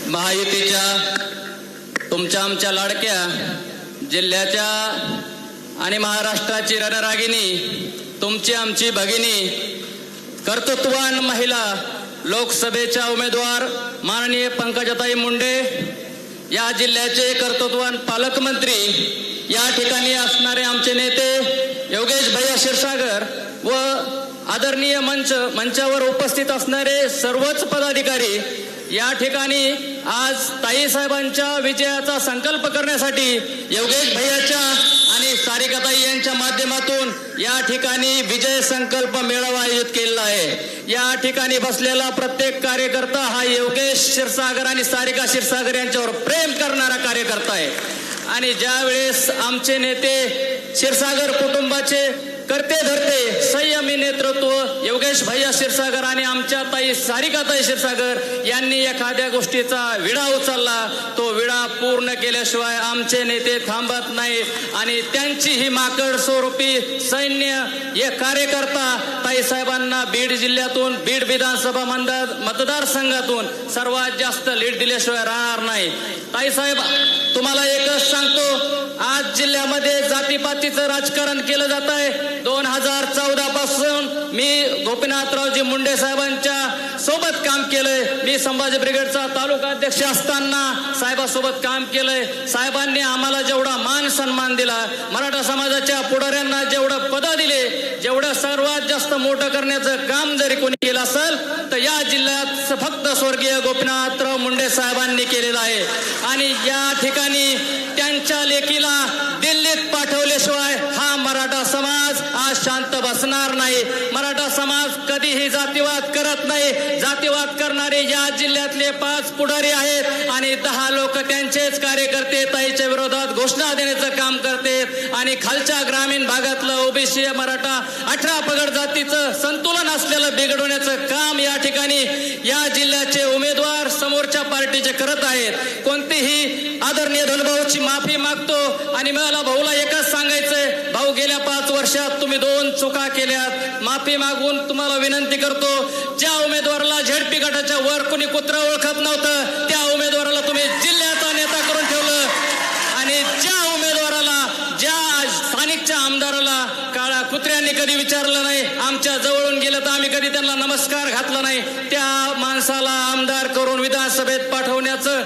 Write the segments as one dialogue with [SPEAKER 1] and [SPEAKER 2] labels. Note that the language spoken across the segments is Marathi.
[SPEAKER 1] महायुतीच्या तुमच्या आमच्या लाडक्या जिल्ह्याच्या आणि महाराष्ट्राची रणरागिणी तुमची आमची भगिनी कर्तृत्ववान महिला लोकसभेच्या उमेदवार माननीय पंकजाताई मुंडे, या जिल्ह्याचे कर्तृत्ववान पालकमंत्री, या ठिकाणी असणारे आमचे नेते योगेश भैया क्षीरसागर व आदरणीय मंचावर उपस्थित असणारे सर्वच पदाधिकारी, या ठिकाणी आज ताईसाहेबांच्या विजयाचा संकल्प करण्यासाठी योगेश भैयाच्या आणि सारिकाताई यांच्या माध्यमातून या ठिकाणी विजय संकल्प मेळावा आयोजित केलेला आहे। या ठिकाणी बसलेला प्रत्येक कार्यकर्ता हा योगेश क्षीरसागर आणि सारिका क्षीरसागर यांच्यावर प्रेम करणारा कार्यकर्ता आहे आणि ज्या वेळेस आमचे नेते क्षीरसागर कुटुंबाचे करते धरते संयमी नेतृत्व योगेश भैया क्षीरसागर आणि आमच्या ताई सारिकाताई क्षीरसागर यांनी एखाद्या गोष्टीचा विडा उचलला, तो विडा पूर्ण केल्याशिवाय आमचे नेते थांबत नाही आणि त्यांची ही माकड स्वरूपी सैन्य हे कार्यकर्ता ताईसाहेबांना बीड जिल्ह्यातून बीड विधानसभा मतदारसंघातून सर्वात जास्त लीड दिल्याशिवाय राहणार नाही। ताईसाहेब, तुम्हाला एकच सांगतो, आज जिल्ह्यामध्ये जातीपातीचं राजकारण केलं जात आहे। 2014 पासून मी गोपीनाथरावजी मुंडे साहेबांच्या सोबत काम केलंय। मी संभाजी ब्रिगेडचा तालुका अध्यक्ष असताना साहेबांसोबत काम केलंय। साहेबांनी आम्हाला जेवढा मान सन्मान दिला, मराठा समाजाच्या पुढाऱ्यांना जेवढं पद दिले, जेवढं सर्वात जास्त मोठं करण्याचं काम जरी कोणी केलं असेल तर या जिल्ह्यात फक्त स्वर्गीय गोपीनाथराव मुंडे साहेबांनी केलेलं आहे आणि या ठिकाणी त्यांच्या लेखीला दिल्लीत पाठवल्याशिवाय हा मराठा समाज आज शांत बसणार नाही। मराठा समाज कधीही जातीवाद करत नाही। जातीवाद करणारे या जिल्ह्यातले 5 पुढारी आहेत आणि 10 लोक त्यांचेच कार्यकर्ते ताईच्या विरोधात घोषणा देण्याचं काम करते आणि खालच्या ग्रामीण भागातलं ओबीसी मराठा 18 पगड जातीचं संतुलन असलेलं बिघडवण्याचं काम या ठिकाणी या जिल्ह्याचे उमेदवार समोरच्या पार्टीचे करत आहेत। कोणतीही आदरणीय धनभाऊची माफी मागतो आणि मला भाऊला एकच सांगायचंय, भाऊ गेल्या 5 वर्षात तुम्ही 2 चुका केल्यात। माफी मागून तुम्हाला विनंती करतो, ज्या उमेदवाराला झेडपी गटाच्या वर कोणी कुत्रा ओळखत नव्हतं त्या उमेदवाराला तुम्ही जिल्ह्याचा नेता करून ठेवलं आणि ज्या उमेदवाराला, ज्या स्थानिकच्या आमदाराला काळा कुत्र्यांनी कधी विचारलं नाही, आमच्या जवळून गेलं तर आम्ही कधी त्यांना नमस्कार घातला नाही, त्या माणसाला आमदार करून विधानसभेत पाठवण्याचं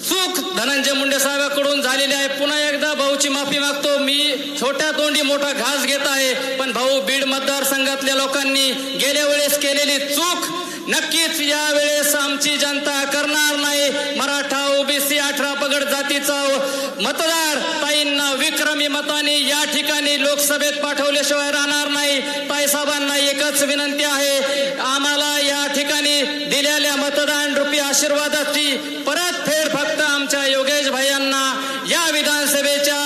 [SPEAKER 1] चूक धनंजय मुंडे साहेबांकडून झालेली आहे। पुन्हा एकदा भाऊची माफी मागतो। मी छोट्या तोंडी मोठा घास घेत आहे, पण भाऊ बीड मतदारसंघातल्या लोकांनी गेल्या वेळेस केलेली चूक नक्कीच या वेळेस आमची जनता करणार नाही। मराठा ओबीसी 18 पगड जातीचा मतदार ताईंना विक्रमी मताने या ठिकाणी लोकसभेत पाठवल्याशिवाय राहणार नाही। ताईसाहेबांना एकच विनंती आहे, आम्हाला या ठिकाणी दिलेल्या मतदान रूपी आशीर्वादाची परतफेड फक्त आमच्या योगेश भाईंना या विधानसभेच्या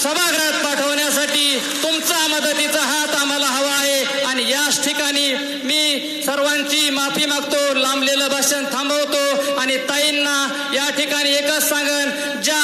[SPEAKER 1] सभागृहात पाठवण्यासाठी तुमचा मदतीचा हात आम्हाला हवा आहे आणि याच ठिकाणी मी सर्वांची माफी मागतो, लांबलेलं भाषण थांबवतो आणि ताईंना या ठिकाणी एकच सांगन, ज्या